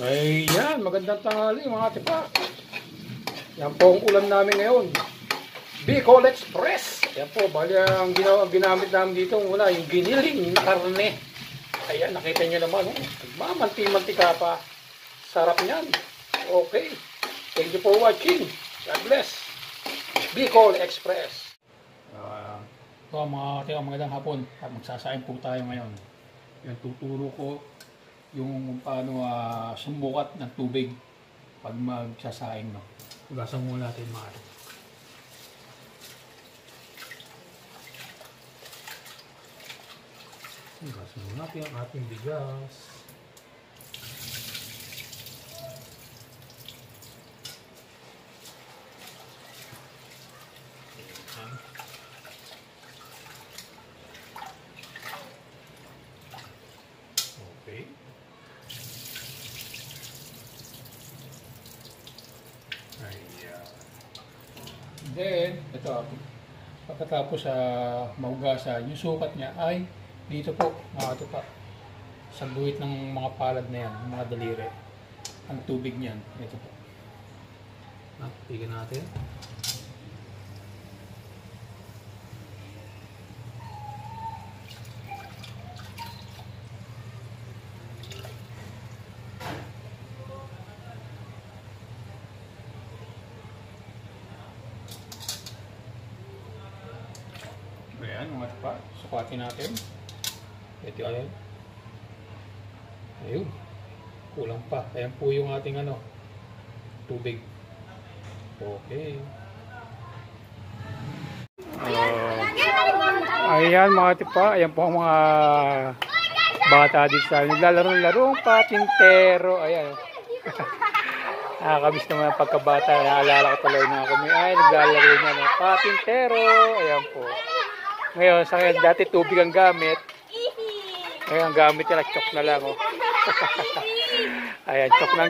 Ayan, magandang tanghali mga tipa. Yan po ang ulam namin ngayon. Bicol Express. Yan po, bali ang ginamit namin dito muna, yung giniling na karne. Ayan, nakita nyo naman, mamanti-mantika pa. Sarap niyan. Okay. Thank you for watching. God bless. Bicol Express. So mga tipa, magandang hapon. Magsasain po tayo ngayon. Yan, tuturo ko yung paano sumukat ng tubig pag magsasaing, no. Ugasan muna natin mga ito. Ugasan muna natin ang ating bigas. Okay. Then, ito, pagkatapos mahugasan, yung sukat niya ay dito po, mga tipa, sa guhit ng mga palad na yan, mga daliri. Ang tubig niyan, ito po. Tignan natin. Ayan mga tipa, sukatin natin. Ito ayun. Ayun. Kulang pa. Ayan po yung ating tubig. Okay. Ayan mga tipa, ayan po ang mga bata dito sa naglalaro-laro ang patintero. Ayan. Nakakamiss naman ang pagkabata. Naalala ko tuloy na kami ay naglalaro niya ng patintero. Ayan po. Ngayon, sa ngayon, dati tubig ang gamit. Ngayon, ang gamit nila, chok na lang. Oh. Ayan, chok na.